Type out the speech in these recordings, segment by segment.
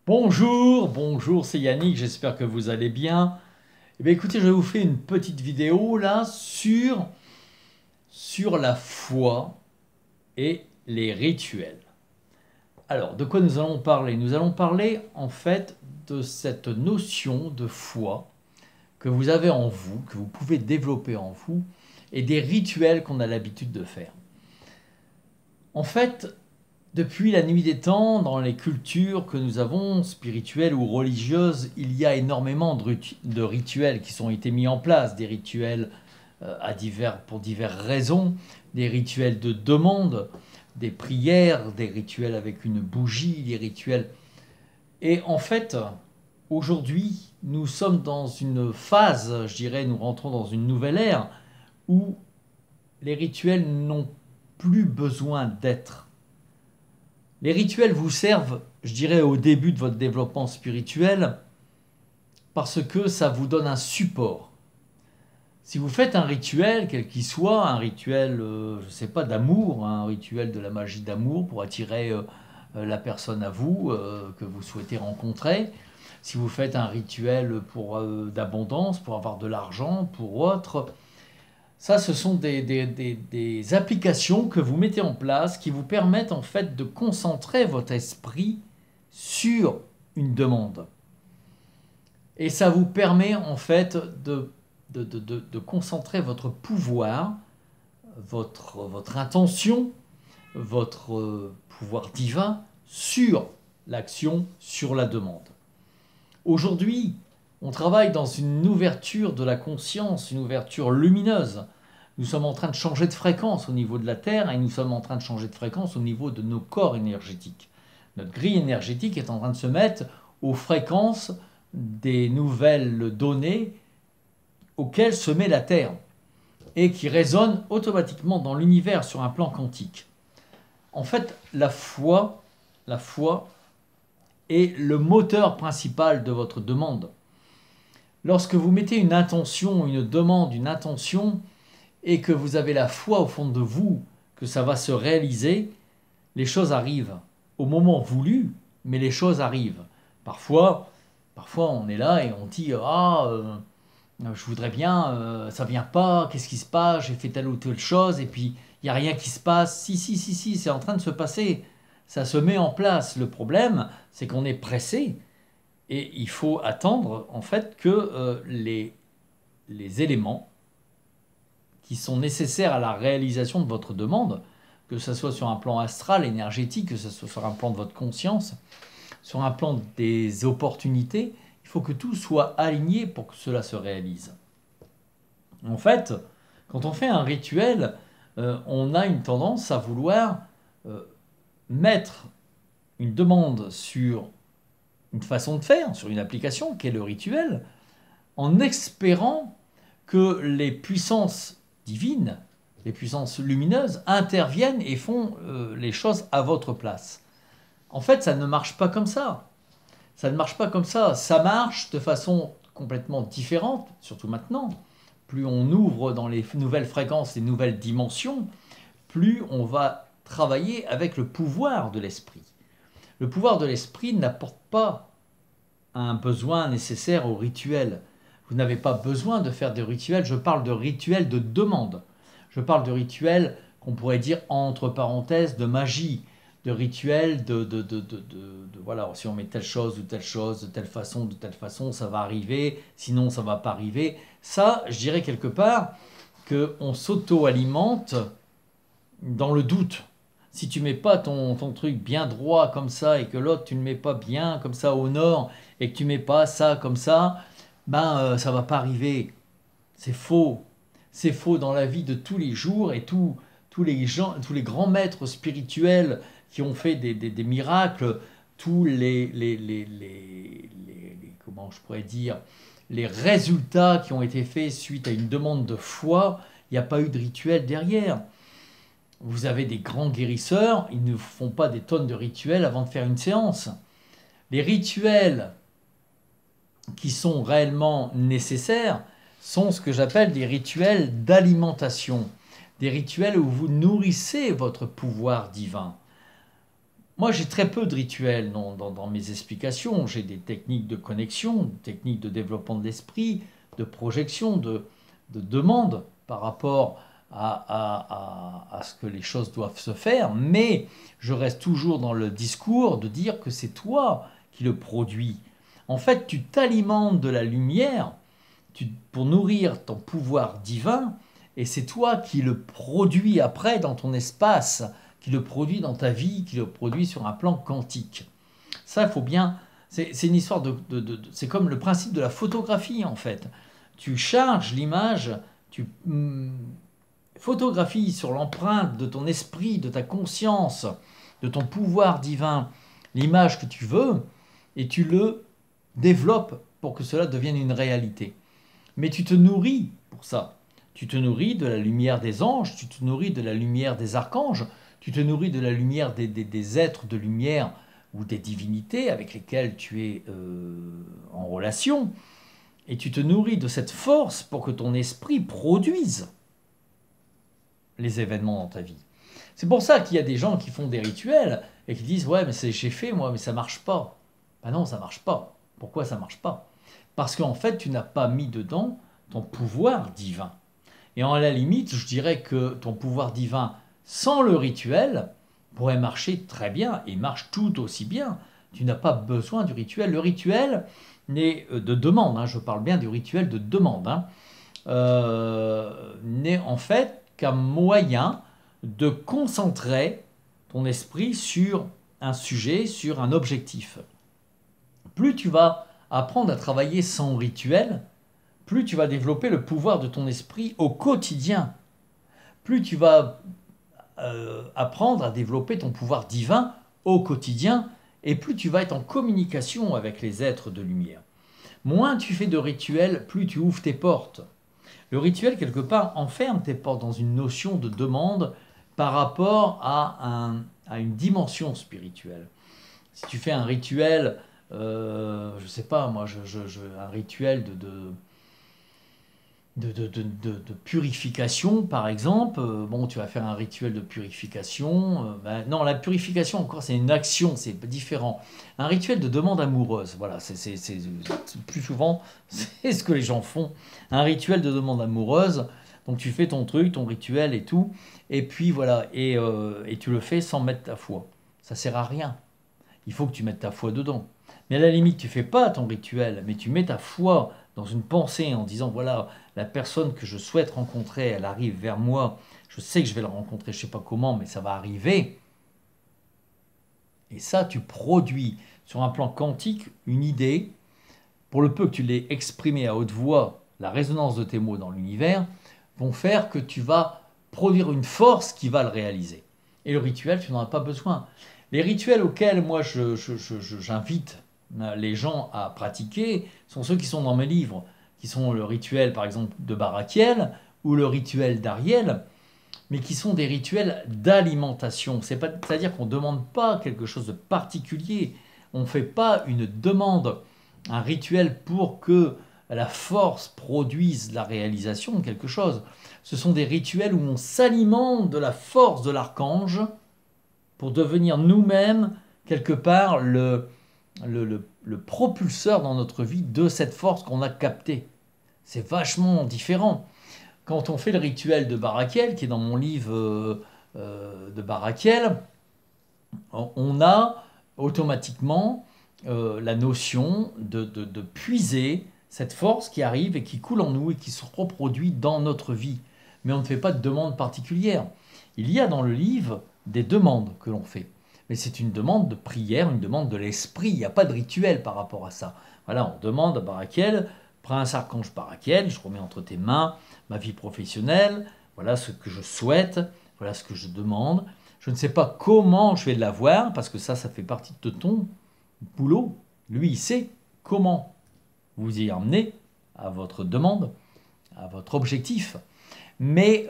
Bonjour, c'est Yannick, j'espère que vous allez bien. Eh bien, écoutez, je vais vous faire une petite vidéo là sur la foi et les rituels. Alors, de quoi nous allons parler? Nous allons parler en fait de cette notion de foi que vous avez en vous, que vous pouvez développer en vous, et des rituels qu'on a l'habitude de faire. En fait, depuis la nuit des temps, dans les cultures que nous avons, spirituelles ou religieuses, il y a énormément de rituels qui ont été mis en place, des rituels pour diverses raisons, des rituels de demande, des prières, des rituels avec une bougie, des rituels. Et en fait, aujourd'hui, nous sommes dans une phase, je dirais, nous rentrons dans une nouvelle ère où les rituels n'ont plus besoin d'être. Les rituels vous servent, je dirais, au début de votre développement spirituel parce que ça vous donne un support. Si vous faites un rituel, quel qu'il soit, un rituel, je ne sais pas, d'amour, un rituel de la magie d'amour pour attirer la personne à vous que vous souhaitez rencontrer, si vous faites un rituel d'abondance, pour avoir de l'argent, pour autre, ça, ce sont des applications que vous mettez en place qui vous permettent en fait de concentrer votre esprit sur une demande. Et ça vous permet en fait de concentrer votre pouvoir, votre intention, votre pouvoir divin sur l'action, sur la demande. Aujourd'hui, on travaille dans une ouverture de la conscience, une ouverture lumineuse. Nous sommes en train de changer de fréquence au niveau de la Terre et nous sommes en train de changer de fréquence au niveau de nos corps énergétiques. Notre grille énergétique est en train de se mettre aux fréquences des nouvelles données auxquelles se met la Terre et qui résonnent automatiquement dans l'univers sur un plan quantique. En fait, la foi est le moteur principal de votre demande. Lorsque vous mettez une intention, une demande, une intention, et que vous avez la foi au fond de vous que ça va se réaliser, les choses arrivent au moment voulu, mais les choses arrivent. Parfois on est là et on dit je voudrais bien, ça vient pas, qu'est-ce qui se passe, j'ai fait telle ou telle chose, et puis il n'y a rien qui se passe. Si, c'est en train de se passer, ça se met en place. Le problème, c'est qu'on est pressé. Et il faut attendre en fait que les éléments qui sont nécessaires à la réalisation de votre demande, que ce soit sur un plan astral, énergétique, que ce soit sur un plan de votre conscience, sur un plan des opportunités, il faut que tout soit aligné pour que cela se réalise. En fait, quand on fait un rituel, on a une tendance à vouloir mettre une demande sur une façon de faire, sur une application qui est le rituel, en espérant que les puissances divines, les puissances lumineuses interviennent et font les choses à votre place. En fait, ça ne marche pas comme ça. Ça ne marche pas comme ça. Ça marche de façon complètement différente, surtout maintenant. Plus on ouvre dans les nouvelles fréquences, les nouvelles dimensions, plus on va travailler avec le pouvoir de l'esprit. Le pouvoir de l'esprit n'apporte pas un besoin nécessaire au rituel. Vous n'avez pas besoin de faire des rituels. Je parle de rituels de demande. Je parle de rituels qu'on pourrait dire entre parenthèses de magie, de rituels voilà, si on met telle chose, de telle façon, ça va arriver, sinon ça ne va pas arriver. Ça, je dirais quelque part qu'on s'auto-alimente dans le doute. Si tu mets pas ton truc bien droit comme ça et que l'autre tu ne mets pas bien comme ça au nord et que tu mets pas ça comme ça, ça va pas arriver. C'est faux. C'est faux dans la vie de tous les jours et tous les gens, tous les grands maîtres spirituels qui ont fait des miracles, tous comment je pourrais dire, les résultats qui ont été faits suite à une demande de foi, il n'y a pas eu de rituel derrière. Vous avez des grands guérisseurs, ils ne font pas des tonnes de rituels avant de faire une séance. Les rituels qui sont réellement nécessaires sont ce que j'appelle des rituels d'alimentation, des rituels où vous nourrissez votre pouvoir divin. moi, j'ai très peu de rituels dans mes explications. J'ai des techniques de connexion, des techniques de développement de l'esprit, de projection, de demande par rapport à ce que les choses doivent se faire. Mais je reste toujours dans le discours de dire que c'est toi qui le produis. En fait, tu t'alimentes de la lumière pour nourrir ton pouvoir divin, et c'est toi qui le produis après dans ton espace, qui le produit dans ta vie, qui le produit sur un plan quantique. Ça, il faut bien... C'est une histoire c'est comme le principe de la photographie, en fait. Tu charges l'image, tu photographies sur l'empreinte de ton esprit, de ta conscience, de ton pouvoir divin, l'image que tu veux, et tu le développes pour que cela devienne une réalité. Mais tu te nourris pour ça. Tu te nourris de la lumière des anges, tu te nourris de la lumière des archanges, tu te nourris de la lumière des êtres de lumière ou des divinités avec lesquels tu es en relation. Et tu te nourris de cette force pour que ton esprit produise les événements dans ta vie. C'est pour ça qu'il y a des gens qui font des rituels et qui disent « Ouais, mais j'ai fait moi, mais ça marche pas. » Ben non, ça marche pas. Pourquoi ça marche pas? Parce qu'en fait, tu n'as pas mis dedans ton pouvoir divin. Et en la limite, je dirais que ton pouvoir divin, sans le rituel, pourrait marcher très bien et marche tout aussi bien. Tu n'as pas besoin du rituel. Le rituel n'est de demande, hein, je parle bien du rituel de demande, hein, n'est en fait qu'un moyen de concentrer ton esprit sur un sujet, sur un objectif. Plus tu vas apprendre à travailler sans rituel, plus tu vas développer le pouvoir de ton esprit au quotidien. Plus tu vas apprendre à développer ton pouvoir divin au quotidien, et plus tu vas être en communication avec les êtres de lumière. Moins tu fais de rituels, plus tu ouvres tes portes. Le rituel, quelque part, enferme tes portes dans une notion de demande par rapport à une dimension spirituelle. Si tu fais un rituel, je ne sais pas, moi, un rituel de purification, par exemple, bon, tu vas faire un rituel de purification. Non, la purification, encore, c'est une action, c'est différent. Un rituel de demande amoureuse, voilà, c'est plus souvent, c'est ce que les gens font. Un rituel de demande amoureuse, donc tu fais ton truc, ton rituel et tout, et puis voilà, et tu le fais sans mettre ta foi. Ça sert à rien. Il faut que tu mettes ta foi dedans. Mais à la limite, tu fais pas ton rituel, mais tu mets ta foi dans une pensée en disant, voilà, la personne que je souhaite rencontrer, elle arrive vers moi, je sais que je vais la rencontrer, je ne sais pas comment, mais ça va arriver. Et ça, tu produis sur un plan quantique une idée, pour le peu que tu l'aies exprimée à haute voix, la résonance de tes mots dans l'univers, vont faire que tu vas produire une force qui va le réaliser. Et le rituel, tu n'en as pas besoin. Les rituels auxquels moi j'invite les gens à pratiquer sont ceux qui sont dans mes livres, qui sont le rituel par exemple de Barakiel ou le rituel d'Ariel, mais qui sont des rituels d'alimentation. C'est-à-dire qu'on ne demande pas quelque chose de particulier, on ne fait pas une demande, un rituel pour que la force produise la réalisation de quelque chose. Ce sont des rituels où on s'alimente de la force de l'archange pour devenir nous-mêmes quelque part le propulseur dans notre vie de cette force qu'on a captée. C'est vachement différent. Quand on fait le rituel de Barakiel, qui est dans mon livre de Barakiel, on a automatiquement la notion de puiser cette force qui arrive et qui coule en nous et qui se reproduit dans notre vie. Mais on ne fait pas de demande particulière. Il y a dans le livre des demandes que l'on fait. Mais c'est une demande de prière, une demande de l'esprit. Il n'y a pas de rituel par rapport à ça. Voilà, on demande à Barakiel, Prince Archange Barakiel, je remets entre tes mains ma vie professionnelle, voilà ce que je souhaite, voilà ce que je demande. Je ne sais pas comment je vais l'avoir, parce que ça fait partie de ton boulot. Lui, il sait comment vous y emmener à votre demande, à votre objectif. Mais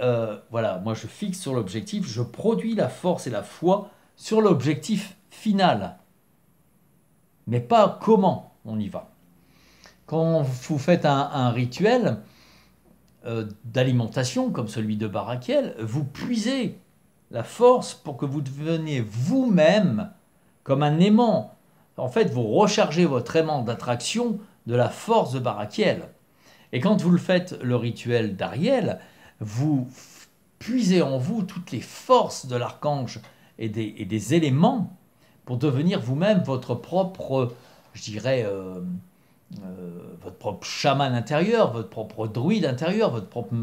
voilà, moi je fixe sur l'objectif, je produis la force et la foi sur l'objectif final. Mais pas comment on y va. Quand vous faites un rituel d'alimentation comme celui de Barakiel, vous puisez la force pour que vous deveniez vous-même comme un aimant. En fait, vous rechargez votre aimant d'attraction de la force de Barakiel. Et quand vous le faites, le rituel d'Ariel, vous puisez en vous toutes les forces de l'archange et des éléments pour devenir vous-même votre propre, je dirais, votre propre chaman intérieur, votre propre druide intérieur, votre propre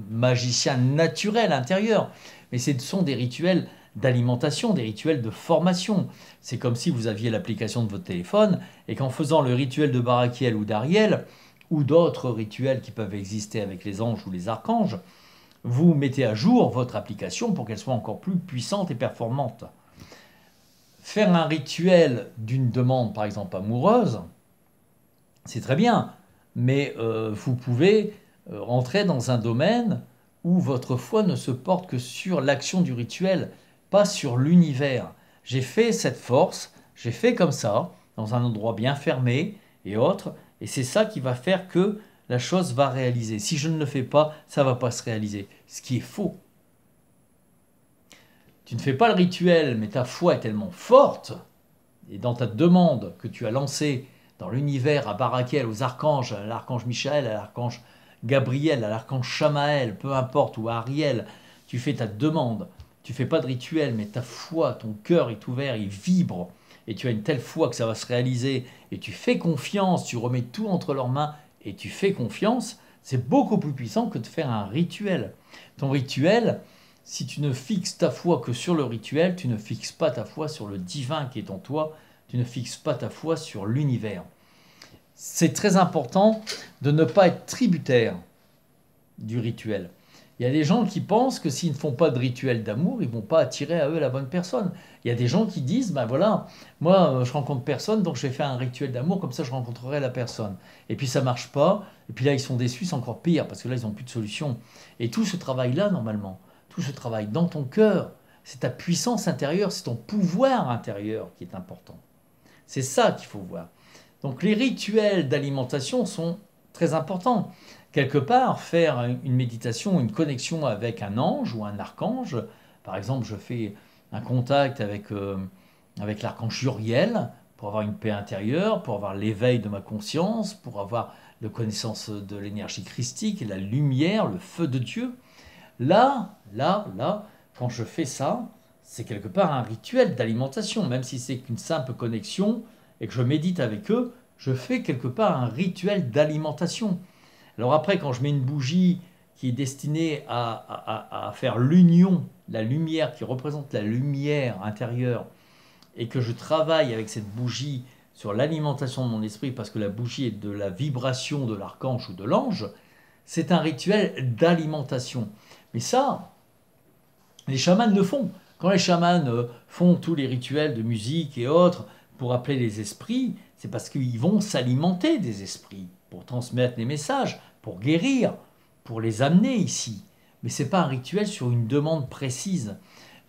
magicien naturel intérieur. Mais ce sont des rituels d'alimentation, des rituels de formation. C'est comme si vous aviez l'application de votre téléphone et qu'en faisant le rituel de Barakiel ou d'Ariel, ou d'autres rituels qui peuvent exister avec les anges ou les archanges, vous mettez à jour votre application pour qu'elle soit encore plus puissante et performante. Faire un rituel d'une demande, par exemple amoureuse, c'est très bien, mais vous pouvez rentrer dans un domaine où votre foi ne se porte que sur l'action du rituel, pas sur l'univers. J'ai fait cette force, j'ai fait comme ça, dans un endroit bien fermé et autres, et c'est ça qui va faire que la chose va réaliser. Si je ne le fais pas, ça ne va pas se réaliser, ce qui est faux. Tu ne fais pas le rituel, mais ta foi est tellement forte, et dans ta demande que tu as lancée dans l'univers à Barakiel, aux archanges, à l'archange Michael, à l'archange Gabriel, à l'archange Shamaël, peu importe, ou à Ariel, tu fais ta demande. Tu ne fais pas de rituel, mais ta foi, ton cœur est ouvert, il vibre, et tu as une telle foi que ça va se réaliser, et tu fais confiance, tu remets tout entre leurs mains, et tu fais confiance, c'est beaucoup plus puissant que de faire un rituel. Ton rituel, si tu ne fixes ta foi que sur le rituel, tu ne fixes pas ta foi sur le divin qui est en toi, tu ne fixes pas ta foi sur l'univers. C'est très important de ne pas être tributaire du rituel. Il y a des gens qui pensent que s'ils ne font pas de rituel d'amour, ils ne vont pas attirer à eux la bonne personne. Il y a des gens qui disent, ben voilà, moi je rencontre personne, donc je vais faire un rituel d'amour, comme ça je rencontrerai la personne. Et puis ça marche pas, et puis là ils sont déçus, c'est encore pire, parce que là ils n'ont plus de solution. Et tout ce travail-là, normalement, tout ce travail dans ton cœur, c'est ta puissance intérieure, c'est ton pouvoir intérieur qui est important. C'est ça qu'il faut voir. Donc les rituels d'alimentation sont très importants. Quelque part, faire une méditation, une connexion avec un ange ou un archange, par exemple, je fais un contact avec l'archange Uriel pour avoir une paix intérieure, pour avoir l'éveil de ma conscience, pour avoir la connaissance de l'énergie christique, la lumière, le feu de Dieu. Là, quand je fais ça, c'est quelque part un rituel d'alimentation, même si c'est qu'une simple connexion et que je médite avec eux, je fais quelque part un rituel d'alimentation. Alors après, quand je mets une bougie qui est destinée à faire l'union, la lumière qui représente la lumière intérieure, et que je travaille avec cette bougie sur l'alimentation de mon esprit, parce que la bougie est de la vibration de l'archange ou de l'ange, c'est un rituel d'alimentation. Mais ça, les chamans le font. Quand les chamans font tous les rituels de musique et autres pour appeler les esprits, c'est parce qu'ils vont s'alimenter des esprits pour transmettre les messages, pour guérir, pour les amener ici. Mais ce n'est pas un rituel sur une demande précise.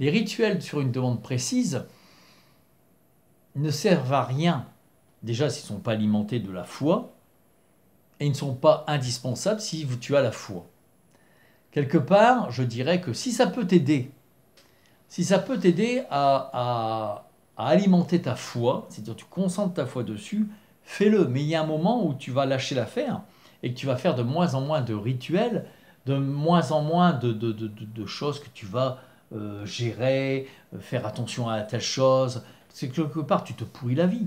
Les rituels sur une demande précise ne servent à rien. Déjà, s'ils ne sont pas alimentés de la foi, et ils ne sont pas indispensables si tu as la foi. Quelque part, je dirais que si ça peut t'aider, à alimenter ta foi, c'est-à-dire tu concentres ta foi dessus, fais-le. Mais il y a un moment où tu vas lâcher l'affaire et que tu vas faire de moins en moins de rituels, de moins en moins de choses que tu vas gérer, faire attention à telle chose. C'est que quelque part, tu te pourris la vie.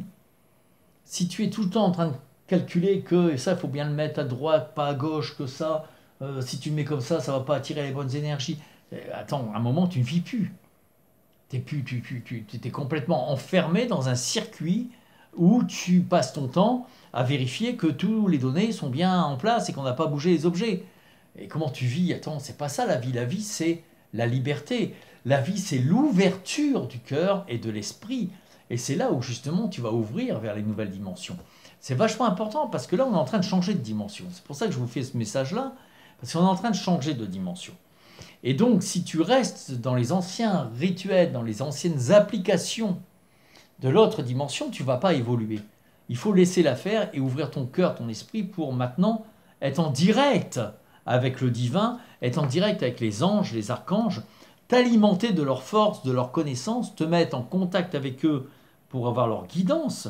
Si tu es tout le temps en train de calculer que et ça, il faut bien le mettre à droite, pas à gauche, que ça, si tu le mets comme ça ne va pas attirer les bonnes énergies. Attends, à un moment, tu ne vis plus. Tu es complètement enfermé dans un circuit où tu passes ton temps à vérifier que tous les données sont bien en place et qu'on n'a pas bougé les objets. Et comment tu vis? Attends, c'est pas ça la vie. La vie, c'est la liberté. La vie, c'est l'ouverture du cœur et de l'esprit. Et c'est là où justement tu vas ouvrir vers les nouvelles dimensions. C'est vachement important parce que là, on est en train de changer de dimension. C'est pour ça que je vous fais ce message-là, parce qu'on est en train de changer de dimension. Et donc, si tu restes dans les anciens rituels, dans les anciennes applications de l'autre dimension, tu ne vas pas évoluer. Il faut laisser la faire et ouvrir ton cœur, ton esprit pour maintenant être en direct avec le divin, être en direct avec les anges, les archanges, t'alimenter de leur force, de leur connaissance, te mettre en contact avec eux pour avoir leur guidance,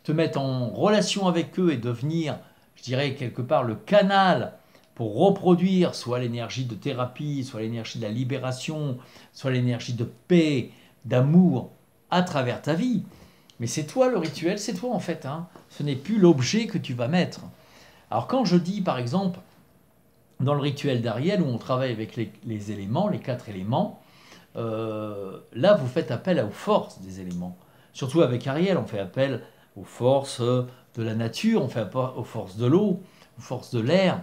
te mettre en relation avec eux et devenir, je dirais, quelque part le canal pour reproduire soit l'énergie de thérapie, soit l'énergie de la libération, soit l'énergie de paix, d'amour à travers ta vie. Mais c'est toi le rituel, c'est toi en fait. Hein. Ce n'est plus l'objet que tu vas mettre. Alors quand je dis par exemple, dans le rituel d'Ariel, où on travaille avec les éléments, les 4 éléments, là vous faites appel aux forces des éléments. Surtout avec Ariel, on fait appel aux forces de la nature, on fait appel aux forces de l'eau, aux forces de l'air.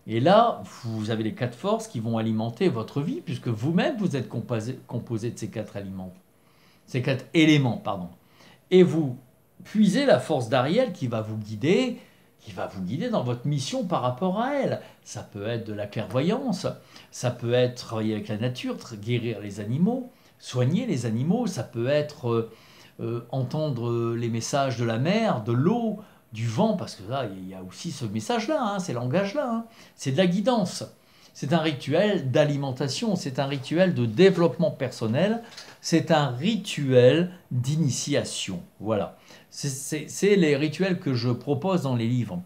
Et là, vous avez les 4 forces qui vont alimenter votre vie, puisque vous-même, vous êtes composé de ces 4 aliments. Ces 4 éléments, pardon. Et vous puisez la force d'Ariel qui va vous guider dans votre mission par rapport à elle. Ça peut être de la clairvoyance, ça peut être travailler avec la nature, guérir les animaux, soigner les animaux, ça peut être entendre les messages de la mer, de l'eau, du vent, parce que là, il y a aussi ce message-là, hein, ces langages-là. Hein. C'est de la guidance. C'est un rituel d'alimentation, c'est un rituel de développement personnel, c'est un rituel d'initiation. Voilà. C'est les rituels que je propose dans les livres.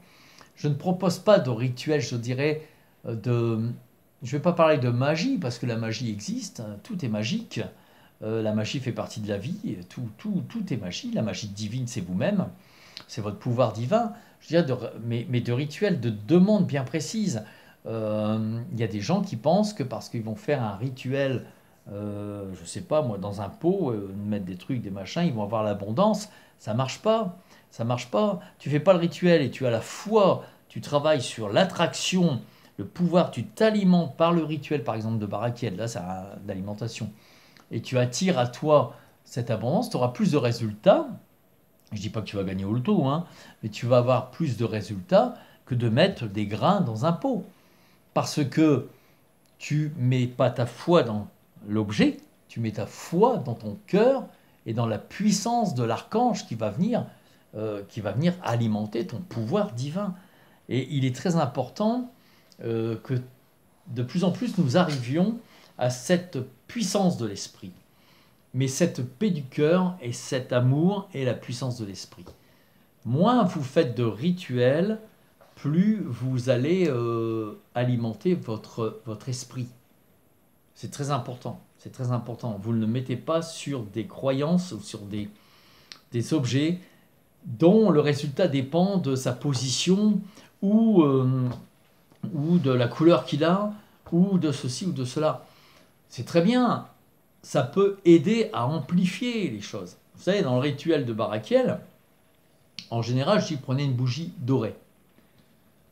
Je ne propose pas de rituels, je dirais, de... Je ne vais pas parler de magie, parce que la magie existe, tout est magique. La magie fait partie de la vie, tout est magie. La magie divine, c'est vous-même, c'est votre pouvoir divin. Je veux dire, mais de rituels, de demandes bien précises. Il y a des gens qui pensent que parce qu'ils vont faire un rituel, je ne sais pas moi, dans un pot, mettre des trucs, des machins, ils vont avoir l'abondance. Ça marche pas. Ça marche pas. Tu fais pas le rituel et tu as la foi, tu travailles sur l'attraction, le pouvoir, tu t'alimentes par le rituel, par exemple de Barakiel, là c'est d'alimentation, et tu attires à toi cette abondance, tu auras plus de résultats. Je ne dis pas que tu vas gagner au loto, hein, mais tu vas avoir plus de résultats que de mettre des grains dans un pot. Parce que tu mets pas ta foi dans l'objet, tu mets ta foi dans ton cœur et dans la puissance de l'archange qui va venir alimenter ton pouvoir divin. Et il est très important que de plus en plus nous arrivions à cette puissance de l'esprit. Mais cette paix du cœur et cet amour et la puissance de l'esprit. Moins vous faites de rituels, plus vous allez alimenter votre esprit. C'est très important. C'est très important. Vous ne le mettez pas sur des croyances ou sur des objets dont le résultat dépend de sa position ou de la couleur qu'il a ou de ceci ou de cela. C'est très bien. Ça peut aider à amplifier les choses. Vous savez, dans le rituel de Barakiel, en général, je dis prenez une bougie dorée.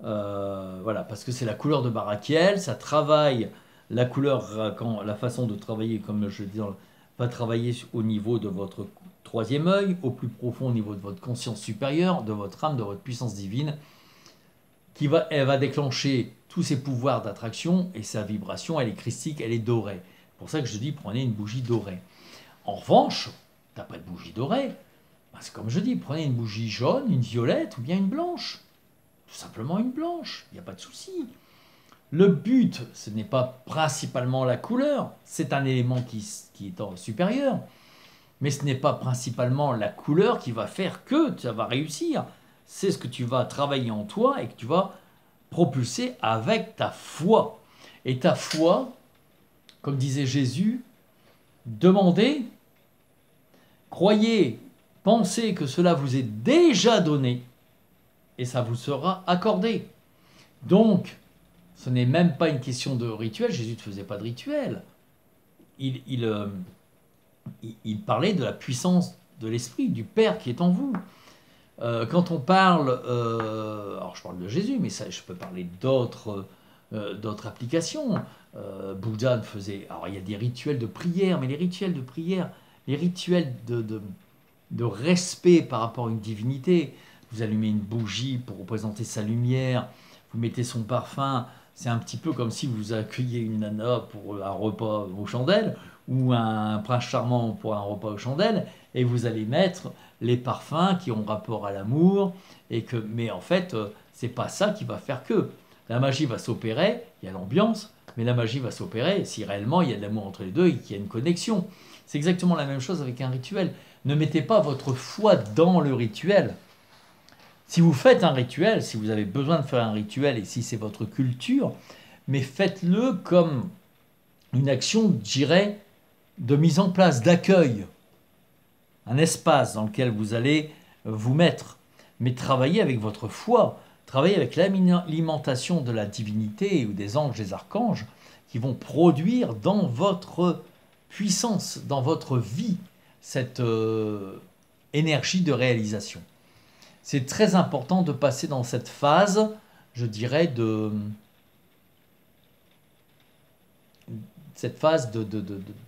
Voilà, parce que c'est la couleur de Barakiel, ça travaille la couleur, la façon de travailler, comme je dis, va travailler au niveau de votre troisième œil, au plus profond au niveau de votre conscience supérieure, de votre âme, de votre puissance divine, elle va déclencher tous ses pouvoirs d'attraction et sa vibration, elle est christique, elle est dorée. C'est pour ça que je dis prenez une bougie dorée. En revanche, tu n'as pas de bougie dorée, ben c'est comme je dis, prenez une bougie jaune, une violette ou bien une blanche. Tout simplement une blanche, il n'y a pas de souci. Le but, ce n'est pas principalement la couleur, c'est un élément qui est supérieur, mais ce n'est pas principalement la couleur qui va faire que ça va réussir. C'est ce que tu vas travailler en toi et que tu vas propulser avec ta foi. Et ta foi, comme disait Jésus, demandez, croyez, pensez que cela vous est déjà donné et ça vous sera accordé. Donc, ce n'est même pas une question de rituel. Jésus ne faisait pas de rituel. Il parlait de la puissance de l'Esprit, du Père qui est en vous. Quand on parle, alors je parle de Jésus, mais ça, je peux parler d'autres applications. Bouddha faisait, alors il y a des rituels de prière, mais les rituels de prière, les rituels de respect par rapport à une divinité, vous allumez une bougie pour représenter sa lumière, vous mettez son parfum, c'est un petit peu comme si vous accueilliez une nana pour un repas aux chandelles, ou un prince charmant pour un repas aux chandelles, et vous allez mettre les parfums qui ont rapport à l'amour, mais en fait, c'est pas ça qui va faire que. La magie va s'opérer, il y a l'ambiance, mais la magie va s'opérer si réellement il y a de l'amour entre les deux et qu'il y a une connexion. C'est exactement la même chose avec un rituel. ne mettez pas votre foi dans le rituel. Si vous faites un rituel, si vous avez besoin de faire un rituel et si c'est votre culture, mais faites-le comme une action, je dirais, de mise en place, d'accueil. Un espace dans lequel vous allez vous mettre. Mais travaillez avec votre foi, travaillez avec l'alimentation de la divinité ou des anges, des archanges, qui vont produire dans votre puissance, dans votre vie, cette énergie de réalisation. C'est très important de passer dans cette phase, je dirais,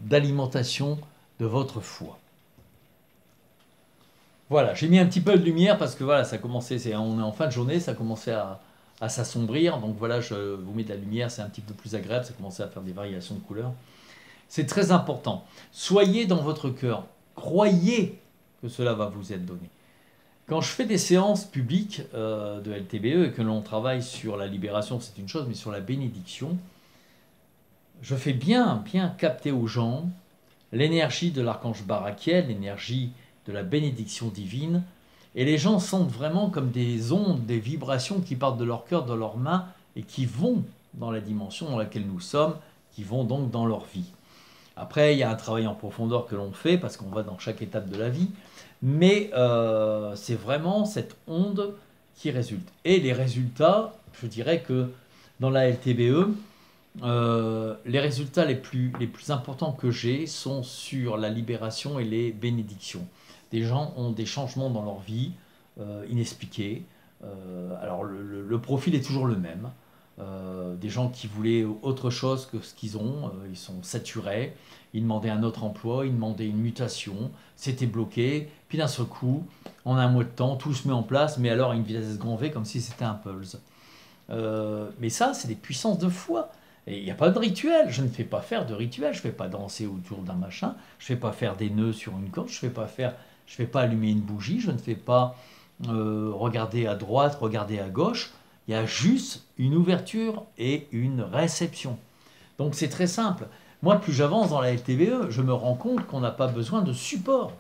d'alimentation de votre foi. Voilà, j'ai mis un petit peu de lumière parce que voilà, ça commençait, on est en fin de journée, ça commençait à s'assombrir. Donc voilà, je vous mets de la lumière, c'est un petit peu plus agréable, ça commençait à faire des variations de couleurs. C'est très important. Soyez dans votre cœur. Croyez que cela va vous être donné. Quand je fais des séances publiques de LTBE et que l'on travaille sur la libération, c'est une chose, mais sur la bénédiction, je fais bien capter aux gens l'énergie de l'archange Barakiel, l'énergie de la bénédiction divine, et les gens sentent vraiment comme des ondes, des vibrations qui partent de leur cœur, de leurs mains, et qui vont dans la dimension dans laquelle nous sommes, qui vont donc dans leur vie. Après, il y a un travail en profondeur que l'on fait, parce qu'on va dans chaque étape de la vie, mais c'est vraiment cette onde qui résulte. Et les résultats, je dirais que dans la LTBE, les résultats les plus importants que j'ai sont sur la libération et les bénédictions. Des gens ont des changements dans leur vie inexpliqués. Alors le profil est toujours le même. Des gens qui voulaient autre chose que ce qu'ils ont, ils sont saturés, ils demandaient un autre emploi, ils demandaient une mutation, c'était bloqué, puis d'un seul coup, en un mois de temps, tout se met en place, mais alors à une vitesse grand V, comme si c'était un pulse. Mais ça, c'est des puissances de foi. Et il n'y a pas de rituel, je ne fais pas faire de rituel, je ne fais pas danser autour d'un machin, je ne fais pas faire des nœuds sur une corde, je ne fais pas allumer une bougie, je ne fais pas regarder à droite, regarder à gauche. Il y a juste une ouverture et une réception. Donc c'est très simple. Moi, plus j'avance dans la LTBE, je me rends compte qu'on n'a pas besoin de support.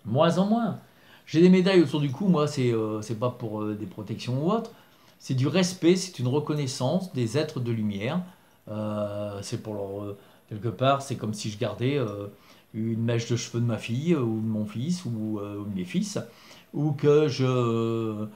Moins en moins. J'ai des médailles autour du cou, moi, c'est pas pour des protections ou autre. C'est du respect, c'est une reconnaissance des êtres de lumière. C'est pour leur... quelque part, c'est comme si je gardais une mèche de cheveux de ma fille ou de mon fils ou de mes fils, ou que je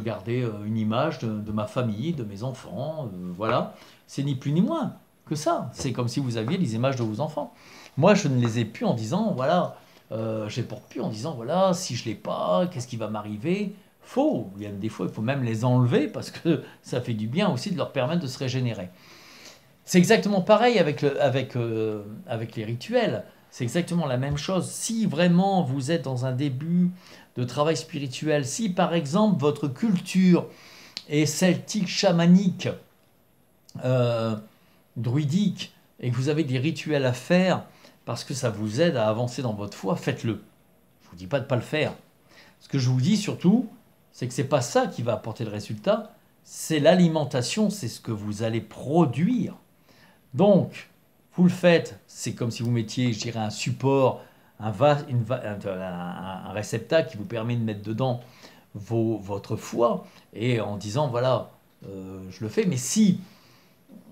gardais une image de ma famille, de mes enfants, voilà. C'est ni plus ni moins que ça. C'est comme si vous aviez les images de vos enfants. Moi, je ne les ai plus en disant, voilà, je les porte plus en disant, voilà, si je l'ai pas, qu'est-ce qui va m'arriver? Faux. Il y a des fois, il faut même les enlever parce que ça fait du bien aussi de leur permettre de se régénérer. C'est exactement pareil avec les rituels. C'est exactement la même chose. Si vraiment vous êtes dans un début de travail spirituel, si par exemple votre culture est celtique, chamanique, druidique, et que vous avez des rituels à faire parce que ça vous aide à avancer dans votre foi, faites-le. Je ne vous dis pas de ne pas le faire. Ce que je vous dis surtout, c'est que ce n'est pas ça qui va apporter le résultat, c'est l'alimentation, c'est ce que vous allez produire. Donc, vous le faites, c'est comme si vous mettiez, je dirais, un support, un réceptacle qui vous permet de mettre dedans votre foi, et en disant, voilà, je le fais, mais si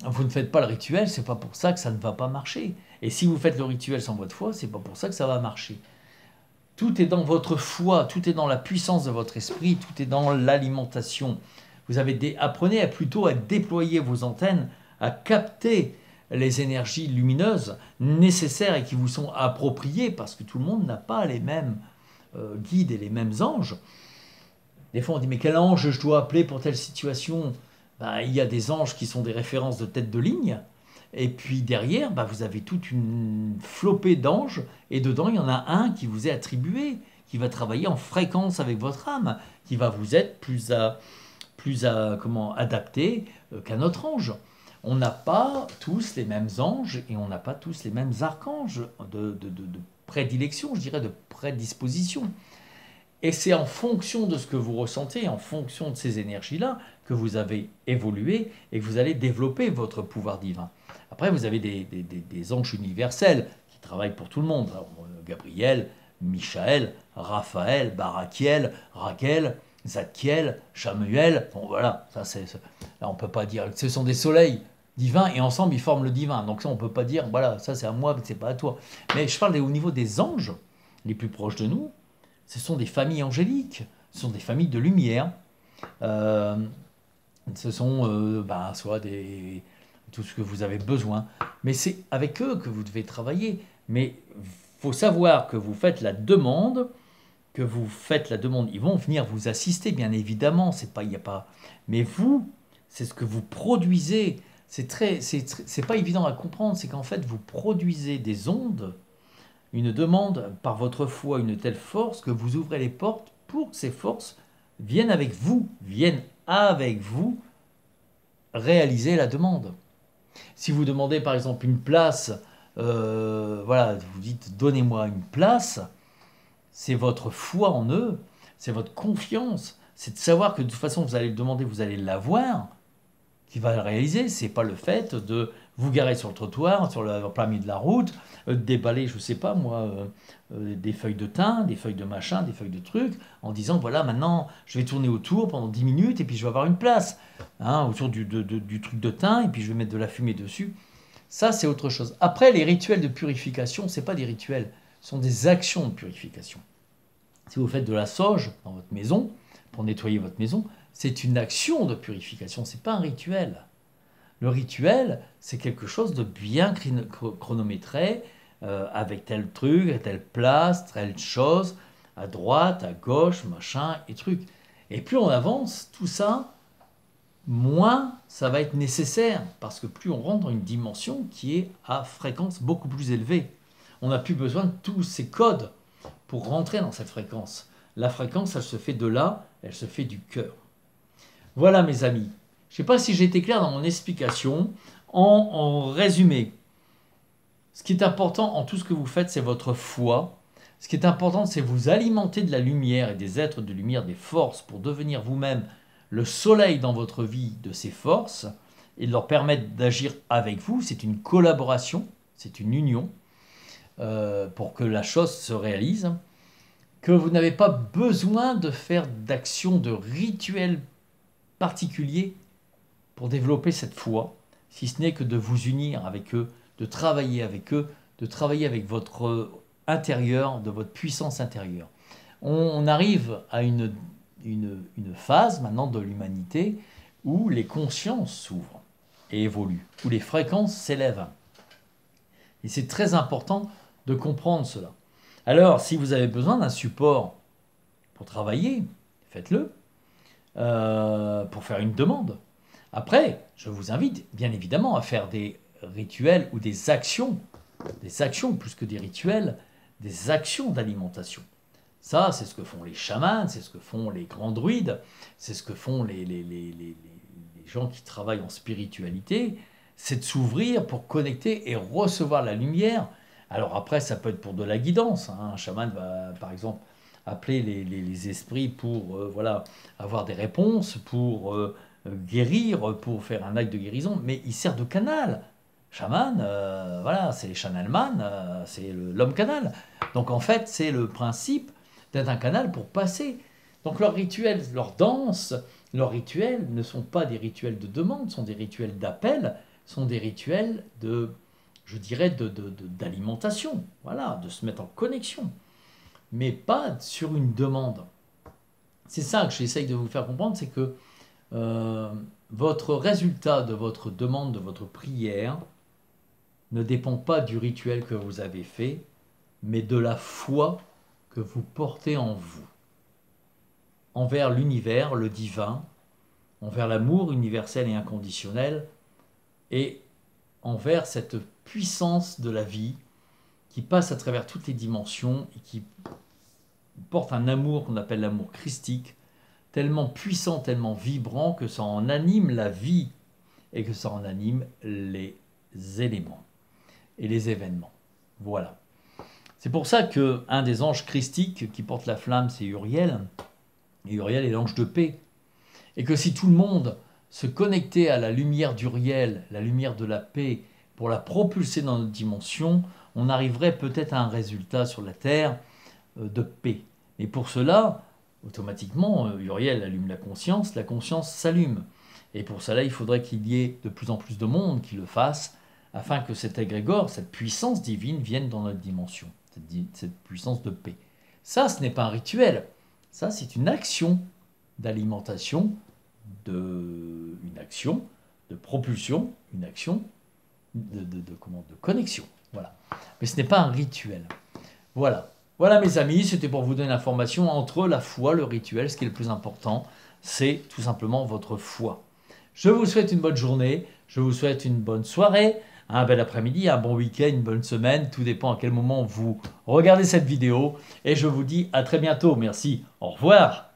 vous ne faites pas le rituel, c'est pas pour ça que ça ne va pas marcher. Et si vous faites le rituel sans votre foi, c'est pas pour ça que ça va marcher. Tout est dans votre foi, tout est dans la puissance de votre esprit, tout est dans l'alimentation. Apprenez plutôt à déployer vos antennes, à capter les énergies lumineuses nécessaires et qui vous sont appropriées, parce que tout le monde n'a pas les mêmes guides et les mêmes anges. Des fois on dit, mais quel ange je dois appeler pour telle situation? Il y a des anges qui sont des références de tête de ligne, et puis derrière, vous avez toute une flopée d'anges, et dedans, il y en a un qui vous est attribué, qui va travailler en fréquence avec votre âme, qui va vous être plus adapté qu'un autre ange. On n'a pas tous les mêmes anges, et on n'a pas tous les mêmes archanges de prédilection, je dirais, de prédisposition. Et c'est en fonction de ce que vous ressentez, en fonction de ces énergies-là, que vous avez évolué et que vous allez développer votre pouvoir divin. Après, vous avez des anges universels qui travaillent pour tout le monde. Alors, Gabriel, Michael, Raphaël, Barakiel, Raquel, Zadkiel, Chamuel, bon voilà, là on peut pas dire, ce sont des soleils divins et ensemble ils forment le divin, donc ça on peut pas dire, voilà, ça c'est à moi, c'est pas à toi. Mais je parle au niveau des anges, les plus proches de nous, ce sont des familles angéliques, ce sont des familles de lumière, euh, ce sont soit tout ce que vous avez besoin, mais c'est avec eux que vous devez travailler, mais faut savoir que vous faites la demande, ils vont venir vous assister, bien évidemment, il y a pas, mais vous, c'est ce que vous produisez, c'est pas évident à comprendre, c'est qu'en fait, vous produisez des ondes, une demande par votre foi, une telle force que vous ouvrez les portes pour que ces forces viennent avec vous réaliser la demande. Si vous demandez par exemple une place, voilà, vous dites donnez-moi une place, c'est votre foi en eux, c'est votre confiance, c'est de savoir que de toute façon vous allez le demander, vous allez l'avoir, qui va le réaliser. C'est pas le fait de vous garer sur le trottoir, en plein milieu de la route, déballer, je sais pas moi, des feuilles de thym, des feuilles de machin, des feuilles de trucs, en disant voilà maintenant je vais tourner autour pendant 10 minutes et puis je vais avoir une place, hein, autour du truc de thym et puis je vais mettre de la fumée dessus. Ça c'est autre chose. Après les rituels de purification, c'est pas des rituels, ce sont des actions de purification. Si vous faites de la sauge dans votre maison, pour nettoyer votre maison, c'est une action de purification, c'est pas un rituel. Le rituel, c'est quelque chose de bien chronométré, avec tel truc, à telle place, telle chose, à droite, à gauche, machin, et truc. Et plus on avance, tout ça, moins ça va être nécessaire, parce que plus on rentre dans une dimension qui est à fréquence beaucoup plus élevée. On n'a plus besoin de tous ces codes pour rentrer dans cette fréquence. La fréquence, elle se fait de là, elle se fait du cœur. Voilà mes amis. Je ne sais pas si j'ai été clair dans mon explication. En résumé, ce qui est important en tout ce que vous faites, c'est votre foi. Ce qui est important, c'est vous alimenter de la lumière et des êtres de lumière, des forces, pour devenir vous-même le soleil dans votre vie de ces forces et de leur permettre d'agir avec vous. C'est une collaboration, c'est une union pour que la chose se réalise. Que vous n'avez pas besoin de faire d'actions, de rituels particuliers pour développer cette foi, si ce n'est que de vous unir avec eux, de travailler avec eux, de travailler avec votre intérieur, de votre puissance intérieure. On arrive à une phase maintenant de l'humanité où les consciences s'ouvrent et évoluent, où les fréquences s'élèvent. Et c'est très important de comprendre cela. Alors, si vous avez besoin d'un support pour travailler, faites-le, pour faire une demande. Après, je vous invite bien évidemment à faire des rituels ou des actions plus que des rituels, des actions d'alimentation. Ça, c'est ce que font les chamans, c'est ce que font les grands druides, c'est ce que font les gens qui travaillent en spiritualité, c'est de s'ouvrir pour connecter et recevoir la lumière. Alors après, ça peut être pour de la guidance. Un chaman va, par exemple, appeler les esprits pour voilà, avoir des réponses, pour guérir, pour faire un acte de guérison, mais il sert de canal. Chaman, voilà, c'est Chanelman, c'est l'homme canal. Donc en fait, c'est le principe d'être un canal pour passer. Donc leurs rituels, leurs danses, leurs rituels ne sont pas des rituels de demande, sont des rituels d'appel, sont des rituels de, je dirais, d'alimentation, voilà, de se mettre en connexion, mais pas sur une demande. C'est ça que j'essaye de vous faire comprendre, c'est que votre résultat de votre demande, de votre prière, ne dépend pas du rituel que vous avez fait, mais de la foi que vous portez en vous, envers l'univers, le divin, envers l'amour universel et inconditionnel, et envers cette puissance de la vie qui passe à travers toutes les dimensions et qui porte un amour qu'on appelle l'amour christique, tellement puissant, tellement vibrant que ça en anime la vie et que ça en anime les éléments et les événements. Voilà. C'est pour ça qu'un des anges christiques qui porte la flamme, c'est Uriel. Et Uriel est l'ange de paix. Et que si tout le monde se connectait à la lumière d'Uriel, la lumière de la paix, pour la propulser dans notre dimension, on arriverait peut-être à un résultat sur la Terre de paix. Et pour cela, automatiquement, Uriel allume la conscience s'allume. Et pour cela, il faudrait qu'il y ait de plus en plus de monde qui le fasse, afin que cet égrégore, cette puissance divine vienne dans notre dimension, cette puissance de paix. Ça, ce n'est pas un rituel, ça c'est une action d'alimentation, une action de propulsion, une action de connexion. Voilà. Mais ce n'est pas un rituel. Voilà. Voilà mes amis, c'était pour vous donner l'information entre la foi, le rituel. Ce qui est le plus important, c'est tout simplement votre foi. Je vous souhaite une bonne journée, je vous souhaite une bonne soirée, un bel après-midi, un bon week-end, une bonne semaine. Tout dépend à quel moment vous regardez cette vidéo. Et je vous dis à très bientôt. Merci. Au revoir.